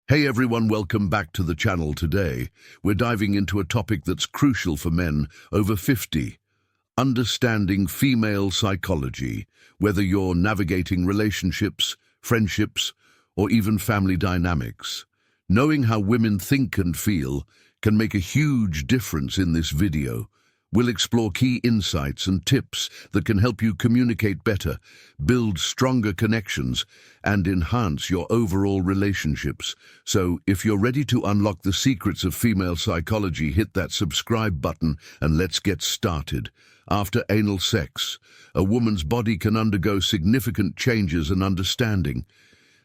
Hey everyone, welcome back to the channel today. We're diving into a topic that's crucial for men over 50. Understanding female psychology, whether you're navigating relationships, friendships, or even family dynamics. Knowing how women think and feel can make a huge difference in this video. We'll explore key insights and tips that can help you communicate better, build stronger connections, and enhance your overall relationships. So, if you're ready to unlock the secrets of female psychology, hit that subscribe button and let's get started. After anal sex, a woman's body can undergo significant changes and understanding.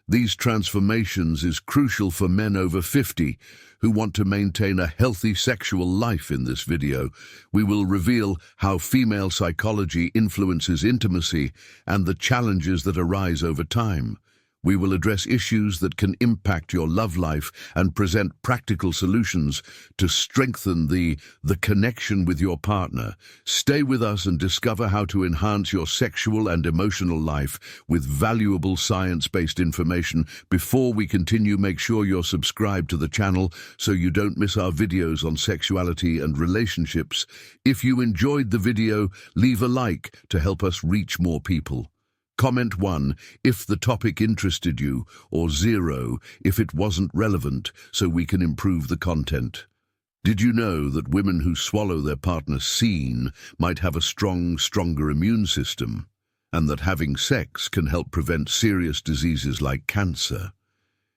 These transformations is crucial for men over 50 who want to maintain a healthy sexual life. In this video, we will reveal how female psychology influences intimacy and the challenges that arise over time. We will address issues that can impact your love life and present practical solutions to strengthen the connection with your partner. Stay with us and discover how to enhance your sexual and emotional life with valuable science-based information. Before we continue, make sure you're subscribed to the channel so you don't miss our videos on sexuality and relationships. If you enjoyed the video, leave a like to help us reach more people. Comment 1 if the topic interested you, or 0 if it wasn't relevant, so we can improve the content. Did you know that women who swallow their partner's semen might have a stronger immune system, and that having sex can help prevent serious diseases like cancer?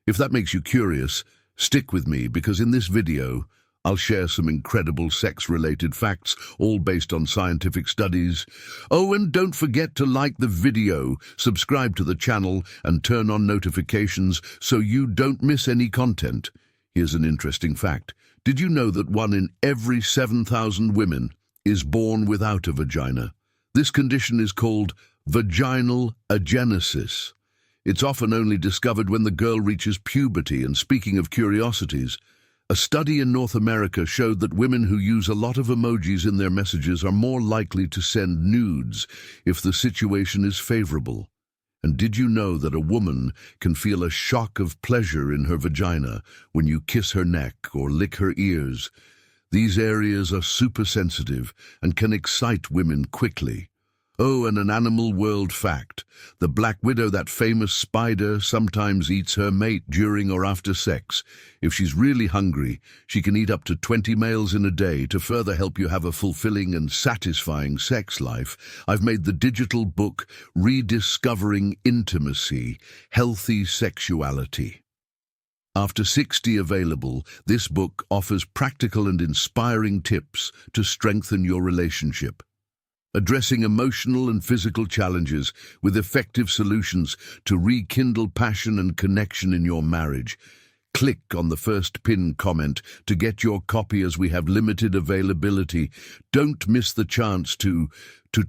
If that makes you curious, stick with me, because in this video, I'll share some incredible sex-related facts, all based on scientific studies. Oh, and don't forget to like the video, subscribe to the channel, and turn on notifications so you don't miss any content. Here's an interesting fact. Did you know that 1 in every 7,000 women is born without a vagina? This condition is called vaginal agenesis. It's often only discovered when the girl reaches puberty. And speaking of curiosities, a study in North America showed that women who use a lot of emojis in their messages are more likely to send nudes if the situation is favorable. And did you know that a woman can feel a shock of pleasure in her vagina when you kiss her neck or lick her ears? These areas are super sensitive and can excite women quickly. Oh, and an animal world fact. The black widow, that famous spider, sometimes eats her mate during or after sex. If she's really hungry, she can eat up to 20 males in a day. To further help you have a fulfilling and satisfying sex life, I've made the digital book Rediscovering Intimacy, Healthy Sexuality. After 60 available, this book offers practical and inspiring tips to strengthen your relationship, addressing emotional and physical challenges with effective solutions to rekindle passion and connection in your marriage. Click on the first pinned comment to get your copy, as we have limited availability. Don't miss the chance to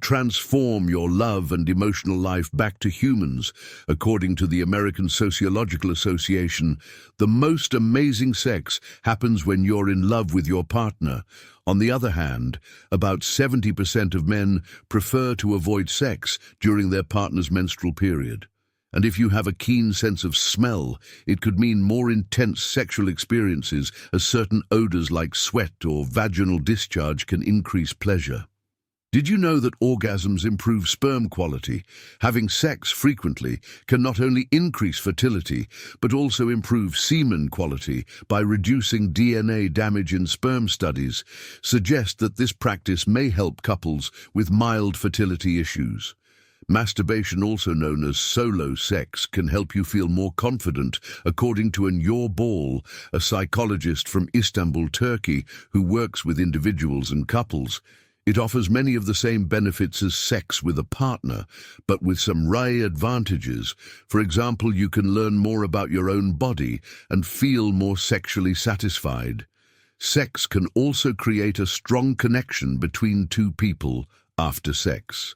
transform your love and emotional life back to humans. According to the American Sociological Association, the most amazing sex happens when you're in love with your partner. On the other hand, about 70% of men prefer to avoid sex during their partner's menstrual period. And if you have a keen sense of smell, it could mean more intense sexual experiences, as certain odors like sweat or vaginal discharge can increase pleasure. Did you know that orgasms improve sperm quality? Having sex frequently can not only increase fertility, but also improve semen quality by reducing DNA damage. In sperm studies suggest that this practice may help couples with mild fertility issues. Masturbation, also known as solo sex, can help you feel more confident, according to Your Ball, a psychologist from Istanbul, Turkey, who works with individuals and couples. It offers many of the same benefits as sex with a partner, but with some rare advantages. For example, you can learn more about your own body and feel more sexually satisfied. Sex can also create a strong connection between two people after sex.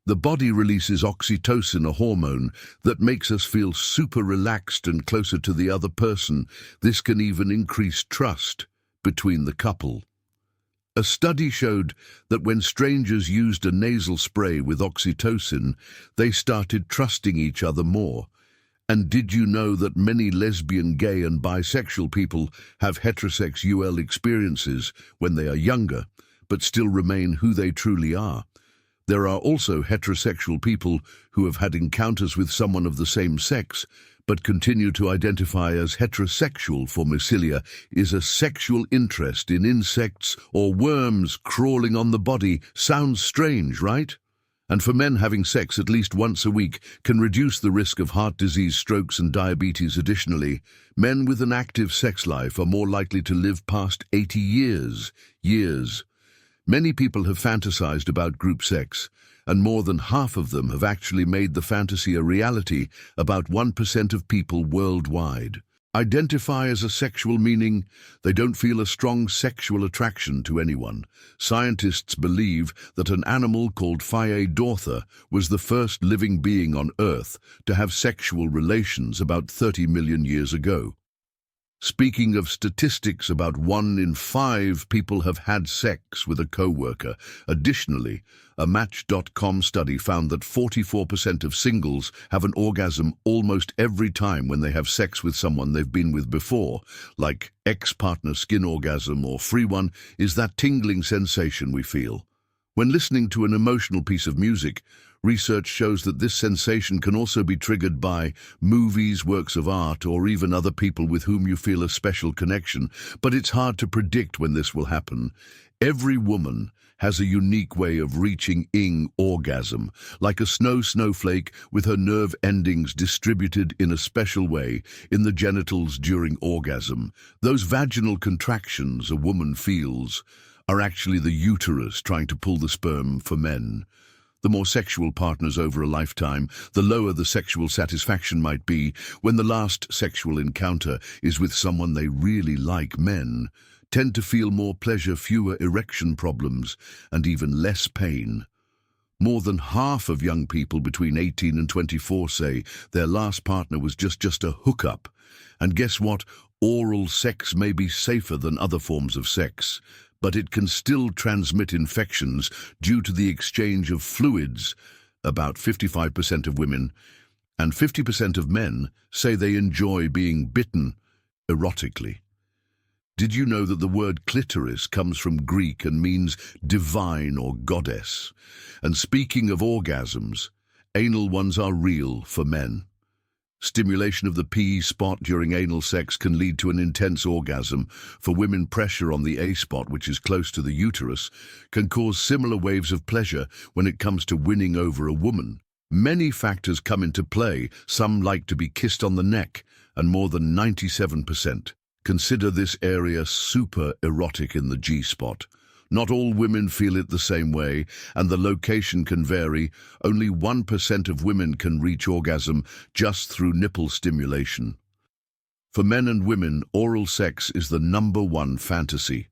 The body releases oxytocin, a hormone that makes us feel super relaxed and closer to the other person. This can even increase trust between the couple. A study showed that when strangers used a nasal spray with oxytocin, they started trusting each other more. And did you know that many lesbian, gay and bisexual people have heterosexual experiences when they are younger, but still remain who they truly are? There are also heterosexual people who have had encounters with someone of the same sex, but continue to identify as heterosexual. For Massilia is a sexual interest in insects or worms crawling on the body. Sounds strange, right? And for men, having sex at least once a week can reduce the risk of heart disease, strokes and diabetes. Additionally, men with an active sex life are more likely to live past 80 years. Many people have fantasized about group sex, and more than half of them have actually made the fantasy a reality. About 1% of people worldwide identify as a sexual, meaning they don't feel a strong sexual attraction to anyone. Scientists believe that an animal called Dortha was the first living being on Earth to have sexual relations about 30 million years ago. Speaking of statistics, about 1 in 5 people have had sex with a co-worker. Additionally, a Match.com study found that 44% of singles have an orgasm almost every time when they have sex with someone they've been with before, like ex-partner. Skin orgasm, or free one, is that tingling sensation we feel when listening to an emotional piece of music. Research shows that this sensation can also be triggered by movies, works of art, or even other people with whom you feel a special connection, but it's hard to predict when this will happen. Every woman has a unique way of reaching orgasm, like a snowflake with her nerve endings distributed in a special way in the genitals during orgasm. Those vaginal contractions a woman feels are actually the uterus trying to pull the sperm. For men, the more sexual partners over a lifetime, the lower the sexual satisfaction might be when the last sexual encounter is with someone they really like. Men tend to feel more pleasure, fewer erection problems, and even less pain. More than half of young people between 18 and 24 say their last partner was just a hookup. And guess what? Oral sex may be safer than other forms of sex, but it can still transmit infections due to the exchange of fluids. About 55% of women and 50% of men say they enjoy being bitten erotically. Did you know that the word clitoris comes from Greek and means divine or goddess? And speaking of orgasms, anal ones are real for men. Stimulation of the P spot during anal sex can lead to an intense orgasm. For women, pressure on the A spot, which is close to the uterus, can cause similar waves of pleasure when it comes to winning over a woman. Many factors come into play. Some like to be kissed on the neck, and more than 97% consider this area super erotic in the G spot. Not all women feel it the same way, and the location can vary. Only 1% of women can reach orgasm just through nipple stimulation. For men and women, oral sex is the #1 fantasy.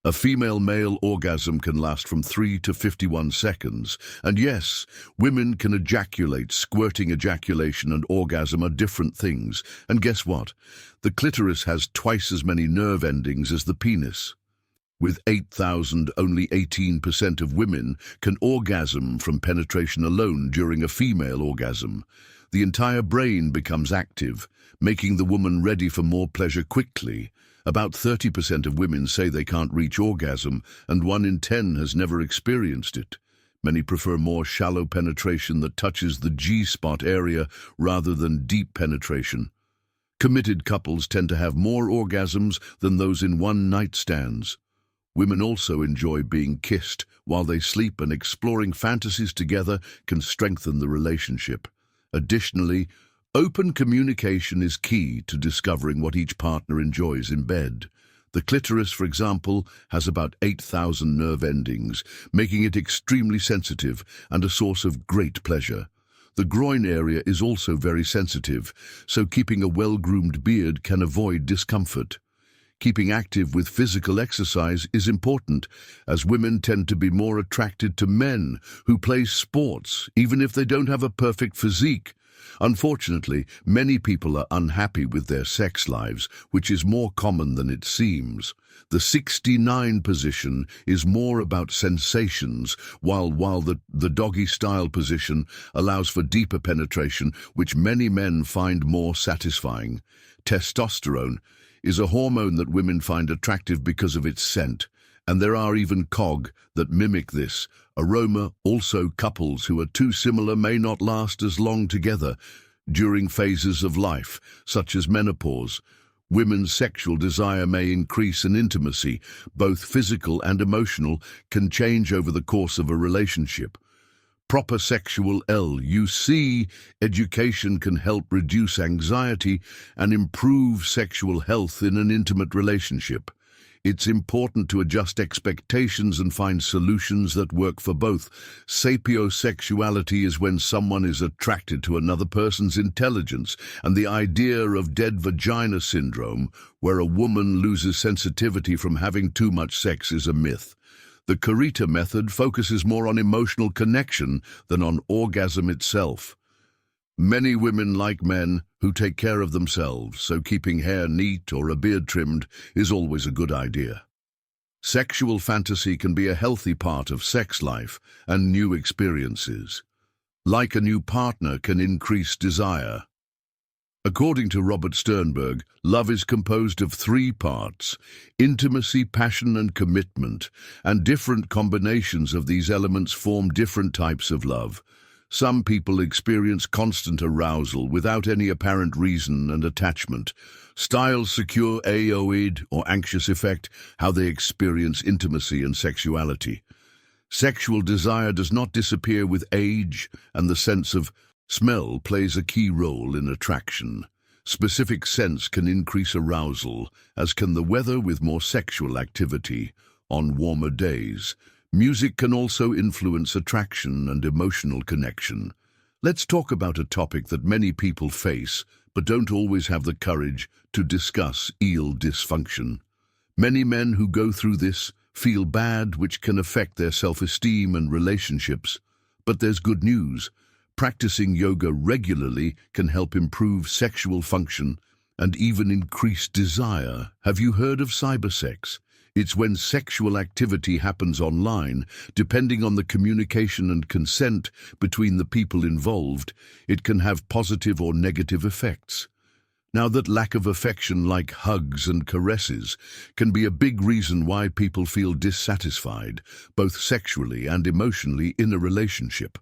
A female-male orgasm can last from 3 to 51 seconds. And yes, women can ejaculate. Squirting ejaculation and orgasm are different things. And guess what? The clitoris has twice as many nerve endings as the penis. With 8,000, only 18% of women can orgasm from penetration alone. During a female orgasm, the entire brain becomes active, making the woman ready for more pleasure quickly. About 30% of women say they can't reach orgasm, and 1 in 10 has never experienced it. Many prefer more shallow penetration that touches the G-spot area rather than deep penetration. Committed couples tend to have more orgasms than those in one-night stands. Women also enjoy being kissed while they sleep, and exploring fantasies together can strengthen the relationship. Additionally, open communication is key to discovering what each partner enjoys in bed. The clitoris, for example, has about 8,000 nerve endings, making it extremely sensitive and a source of great pleasure. The groin area is also very sensitive, so keeping a well-groomed beard can avoid discomfort. Keeping active with physical exercise is important, as women tend to be more attracted to men who play sports, even if they don't have a perfect physique. Unfortunately, many people are unhappy with their sex lives, which is more common than it seems. The 69 position is more about sensations, while the doggy-style position allows for deeper penetration, which many men find more satisfying. Testosterone is a hormone that women find attractive because of its scent, and there are even cog that mimic this aroma. Also, couples who are too similar may not last as long together. During phases of life, such as menopause, women's sexual desire may increase, and intimacy, both physical and emotional, can change over the course of a relationship. Proper sexual education can help reduce anxiety and improve sexual health in an intimate relationship. It's important to adjust expectations and find solutions that work for both. Sapiosexuality is when someone is attracted to another person's intelligence, and the idea of dead vagina syndrome, where a woman loses sensitivity from having too much sex, is a myth. The Karita method focuses more on emotional connection than on orgasm itself. Many women like men who take care of themselves, so keeping hair neat or a beard trimmed is always a good idea. Sexual fantasy can be a healthy part of sex life and new experiences. Like a new partner can increase desire. According to Robert Sternberg, love is composed of 3 parts: intimacy, passion, and commitment, and different combinations of these elements form different types of love. Some people experience constant arousal without any apparent reason and attachment. Styles secure AOID or anxious effect, how they experience intimacy and sexuality. Sexual desire does not disappear with age, and the sense of smell plays a key role in attraction. Specific scents can increase arousal, as can the weather with more sexual activity on warmer days. Music can also influence attraction and emotional connection. Let's talk about a topic that many people face, but don't always have the courage to discuss: erectile dysfunction. Many men who go through this feel bad, which can affect their self-esteem and relationships. But there's good news. Practicing yoga regularly can help improve sexual function and even increase desire. Have you heard of cybersex? It's when sexual activity happens online. Depending on the communication and consent between the people involved, it can have positive or negative effects. Now, that lack of affection, like hugs and caresses, can be a big reason why people feel dissatisfied, both sexually and emotionally, in a relationship.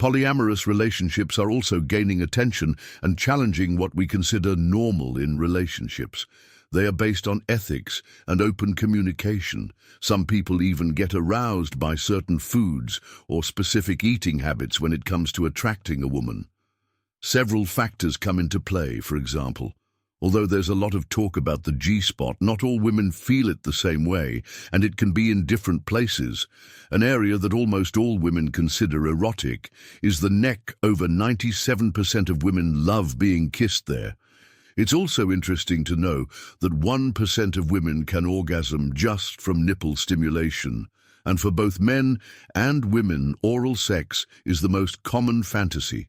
Polyamorous relationships are also gaining attention and challenging what we consider normal in relationships. They are based on ethics and open communication. Some people even get aroused by certain foods or specific eating habits when it comes to attracting a woman. Several factors come into play. For example, although there's a lot of talk about the G-spot, not all women feel it the same way, and it can be in different places. An area that almost all women consider erotic is the neck. Over 97% of women love being kissed there. It's also interesting to know that 1% of women can orgasm just from nipple stimulation, and for both men and women, oral sex is the most common fantasy.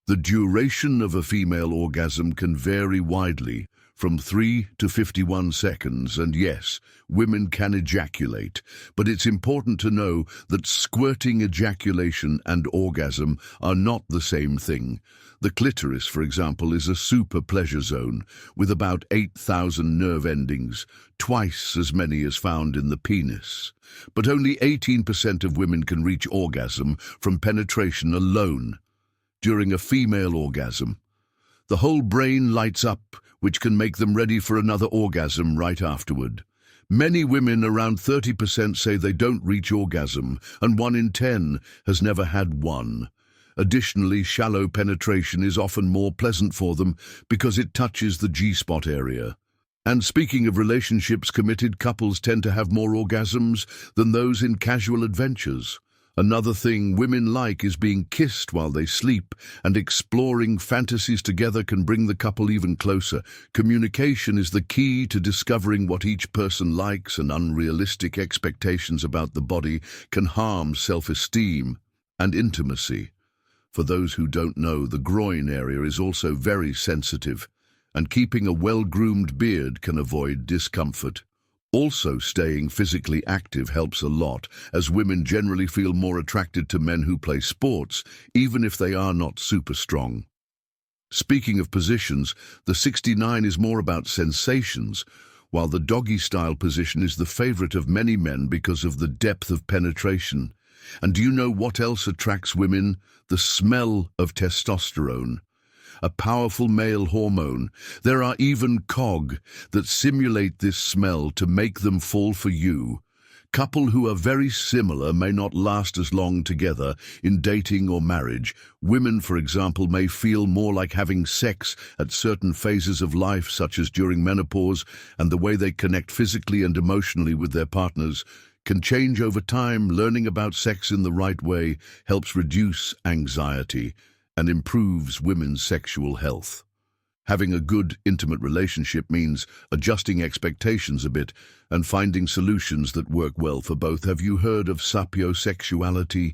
The duration of a female orgasm can vary widely, from 3 to 51 seconds, and yes, women can ejaculate, but it's important to know that squirting ejaculation and orgasm are not the same thing. The clitoris, for example, is a super pleasure zone with about 8,000 nerve endings, twice as many as found in the penis. But only 18% of women can reach orgasm from penetration alone. During a female orgasm, the whole brain lights up, which can make them ready for another orgasm right afterward. Many women, around 30%, say they don't reach orgasm, and 1 in 10 has never had one. Additionally, shallow penetration is often more pleasant for them because it touches the G-spot area. And speaking of relationships, committed couples tend to have more orgasms than those in casual adventures. Another thing women like is being kissed while they sleep, and exploring fantasies together can bring the couple even closer. Communication is the key to discovering what each person likes, and unrealistic expectations about the body can harm self-esteem and intimacy. For those who don't know, the groin area is also very sensitive, and keeping a well-groomed beard can avoid discomfort. Also, staying physically active helps a lot, as women generally feel more attracted to men who play sports, even if they are not super strong. Speaking of positions, the 69 is more about sensations, while the doggy-style position is the favorite of many men because of the depth of penetration. And do you know what else attracts women? The smell of testosterone, a powerful male hormone. There are even cog that simulate this smell to make them fall for you. Couple who are very similar may not last as long together in dating or marriage. Women, for example, may feel more like having sex at certain phases of life, such as during menopause, and the way they connect physically and emotionally with their partners can change over time. Learning about sex in the right way helps reduce anxiety and improves women's sexual health. Having a good, intimate relationship means adjusting expectations a bit and finding solutions that work well for both. Have you heard of sapiosexuality?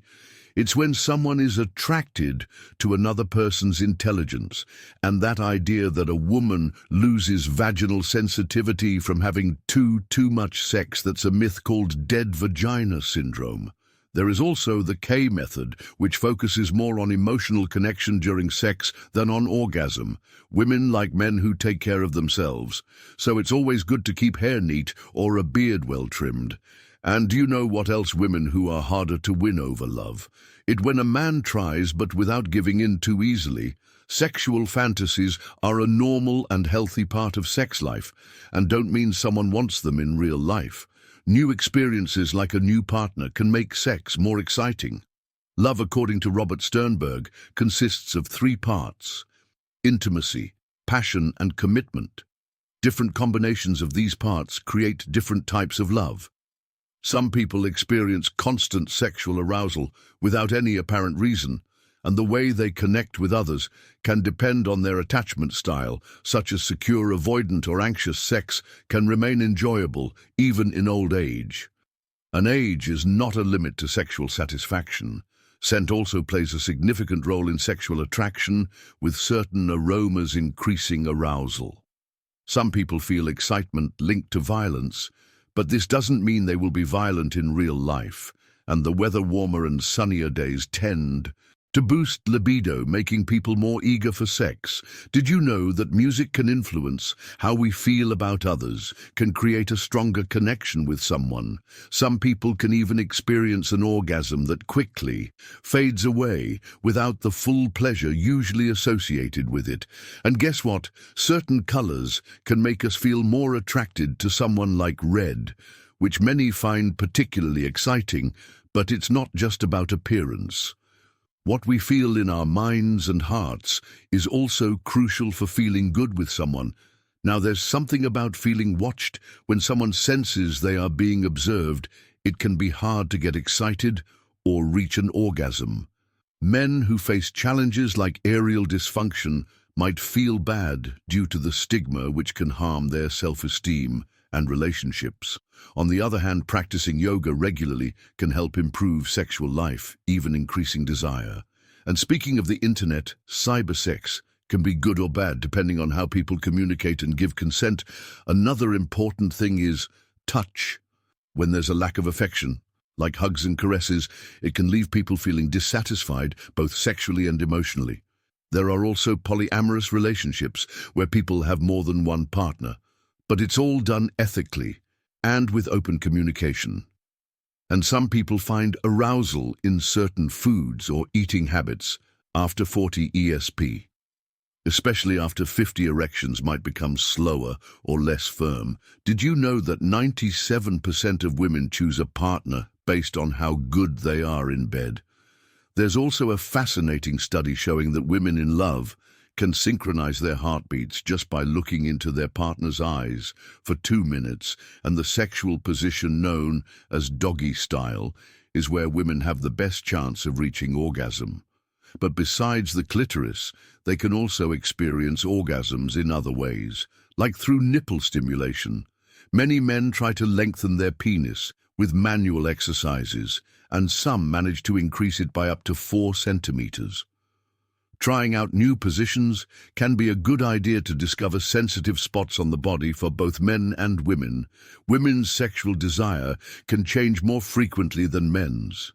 It's when someone is attracted to another person's intelligence, and that idea that a woman loses vaginal sensitivity from having too much sex, that's a myth called dead vagina syndrome. There is also the K method, which focuses more on emotional connection during sex than on orgasm. Women like men who take care of themselves, so it's always good to keep hair neat or a beard well trimmed. And do you know what else? Women who are harder to win over love. It when a man tries but without giving in too easily. Sexual fantasies are a normal and healthy part of sex life and don't mean someone wants them in real life. New experiences like a new partner can make sex more exciting. Love, according to Robert Sternberg, consists of 3 parts: intimacy, passion, and commitment. Different combinations of these parts create different types of love. Some people experience constant sexual arousal without any apparent reason, and the way they connect with others can depend on their attachment style, such as secure, avoidant, or anxious. Sex can remain enjoyable even in old age. An age is not a limit to sexual satisfaction. Scent also plays a significant role in sexual attraction, with certain aromas increasing arousal. Some people feel excitement linked to violence, but this doesn't mean they will be violent in real life, and the weather warmer and sunnier days tend to boost libido, making people more eager for sex. Did you know that music can influence how we feel about others, can create a stronger connection with someone? Some people can even experience an orgasm that quickly fades away without the full pleasure usually associated with it. And guess what? Certain colors can make us feel more attracted to someone, like red, which many find particularly exciting, but it's not just about appearance. What we feel in our minds and hearts is also crucial for feeling good with someone. Now, there's something about feeling watched. When someone senses they are being observed, it can be hard to get excited or reach an orgasm. Men who face challenges like erectile dysfunction might feel bad due to the stigma, which can harm their self-esteem and relationships. On the other hand, practicing yoga regularly can help improve sexual life, even increasing desire. And speaking of the internet, cybersex can be good or bad depending on how people communicate and give consent. Another important thing is touch. When there's a lack of affection, like hugs and caresses, it can leave people feeling dissatisfied, both sexually and emotionally. There are also polyamorous relationships where people have more than one partner, but it's all done ethically and with open communication. And some people find arousal in certain foods or eating habits after 40 ESP. Especially after 50, erections might become slower or less firm. Did you know that 97% of women choose a partner based on how good they are in bed? There's also a fascinating study showing that women in love can synchronize their heartbeats just by looking into their partner's eyes for 2 minutes, and the sexual position known as doggy style is where women have the best chance of reaching orgasm. But besides the clitoris, they can also experience orgasms in other ways, like through nipple stimulation. Many men try to lengthen their penis with manual exercises, and some manage to increase it by up to 4 centimeters. Trying out new positions can be a good idea to discover sensitive spots on the body for both men and women. Women's sexual desire can change more frequently than men's.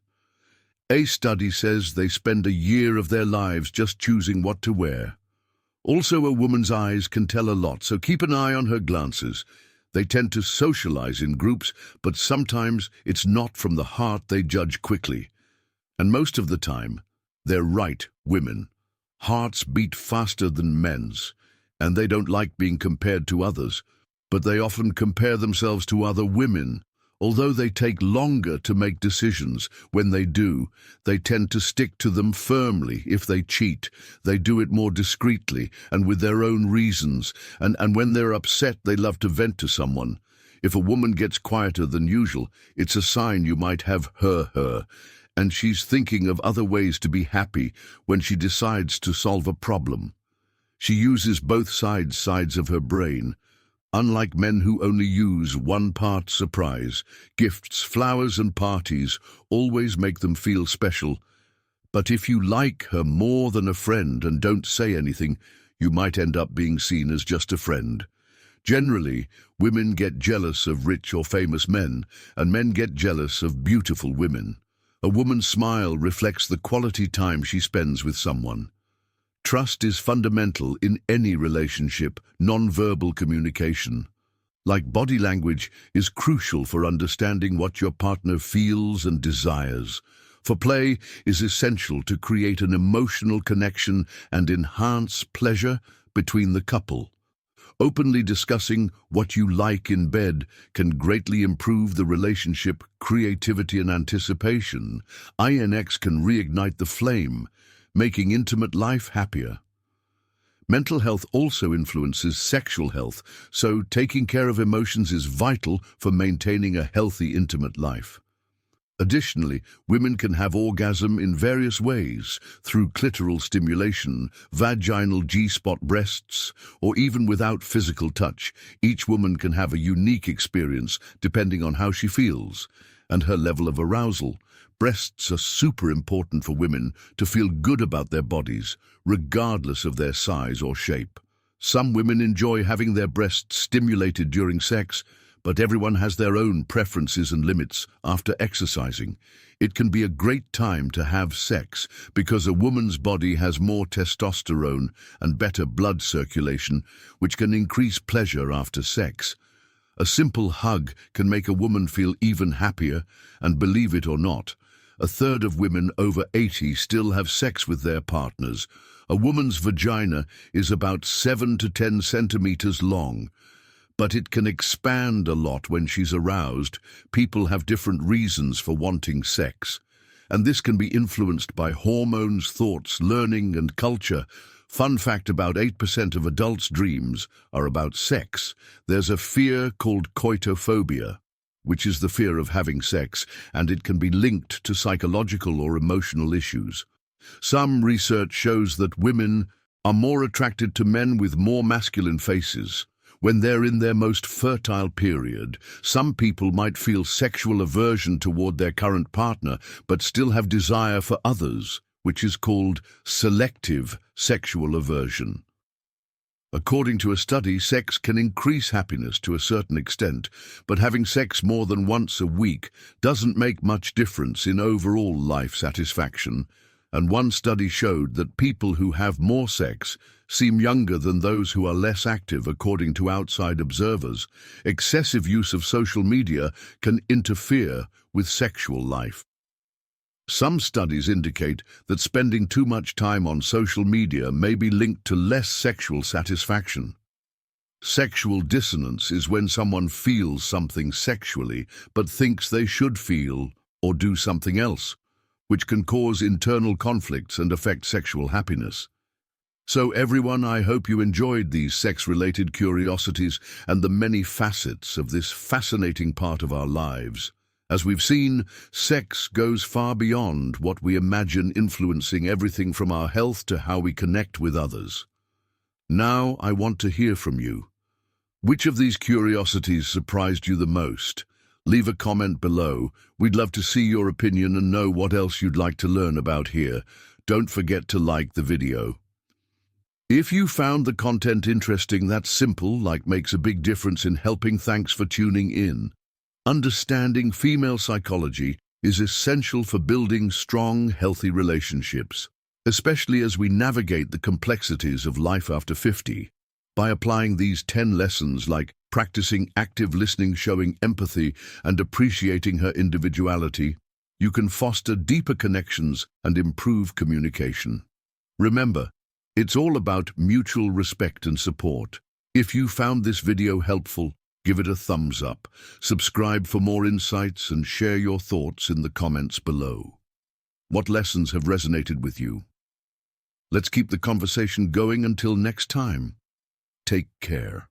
A study says they spend a year of their lives just choosing what to wear. Also, a woman's eyes can tell a lot, so keep an eye on her glances. They tend to socialize in groups, but sometimes it's not from the heart. They judge quickly. And most of the time, they're right, women. Hearts beat faster than men's, and they don't like being compared to others, but they often compare themselves to other women. Although they take longer to make decisions, when they do, they tend to stick to them firmly. If they cheat, they do it more discreetly and with their own reasons, and when they're upset, they love to vent to someone. If a woman gets quieter than usual, it's a sign you might have her, and she's thinking of other ways to be happy when she decides to solve a problem. She uses both sides of her brain. Unlike men who only use one part, surprise, gifts, flowers and parties always make them feel special. But if you like her more than a friend and don't say anything, you might end up being seen as just a friend. Generally, women get jealous of rich or famous men, and men get jealous of beautiful women. A woman's smile reflects the quality time she spends with someone. Trust is fundamental in any relationship. Non-verbal communication, like body language, is crucial for understanding what your partner feels and desires. Foreplay is essential to create an emotional connection and enhance pleasure between the couple. Openly discussing what you like in bed can greatly improve the relationship. Creativity and anticipation, INX, can reignite the flame, making intimate life happier. Mental health also influences sexual health, so taking care of emotions is vital for maintaining a healthy, intimate life. Additionally, women can have orgasm in various ways, through clitoral stimulation, vaginal G-spot, breasts, or even without physical touch. Each woman can have a unique experience depending on how she feels and her level of arousal. Breasts are super important for women to feel good about their bodies, regardless of their size or shape. Some women enjoy having their breasts stimulated during sex, but everyone has their own preferences and limits. After exercising, it can be a great time to have sex because a woman's body has more testosterone and better blood circulation, which can increase pleasure after sex. A simple hug can make a woman feel even happier, and believe it or not, a third of women over 80 still have sex with their partners. A woman's vagina is about 7 to 10 centimeters long, but it can expand a lot when she's aroused. People have different reasons for wanting sex, and this can be influenced by hormones, thoughts, learning, and culture. Fun fact: about 8% of adults' dreams are about sex. There's a fear called coitophobia, which is the fear of having sex, and it can be linked to psychological or emotional issues. Some research shows that women are more attracted to men with more masculine faces when they're in their most fertile period. Some people might feel sexual aversion toward their current partner, but still have desire for others, which is called selective sexual aversion. According to a study, sex can increase happiness to a certain extent, but having sex more than once a week doesn't make much difference in overall life satisfaction. And one study showed that people who have more sex seem younger than those who are less active, according to outside observers. Excessive use of social media can interfere with sexual life. Some studies indicate that spending too much time on social media may be linked to less sexual satisfaction. Sexual dissonance is when someone feels something sexually but thinks they should feel or do something else, which can cause internal conflicts and affect sexual happiness. So everyone, I hope you enjoyed these sex-related curiosities and the many facets of this fascinating part of our lives. As we've seen, sex goes far beyond what we imagine, influencing everything from our health to how we connect with others. Now I want to hear from you. Which of these curiosities surprised you the most? Leave a comment below. We'd love to see your opinion and know what else you'd like to learn about here. don't forget to like the video. If you found the content interesting, that's simple, like makes a big difference in helping. Thanks for tuning in. Understanding female psychology is essential for building strong, healthy relationships, especially as we navigate the complexities of life after 50. By applying these 10 lessons, like practicing active listening, showing empathy, and appreciating her individuality, you can foster deeper connections and improve communication. Remember, it's all about mutual respect and support. If you found this video helpful, give it a thumbs up, subscribe for more insights, and share your thoughts in the comments below. What lessons have resonated with you? Let's keep the conversation going. Until next time, take care.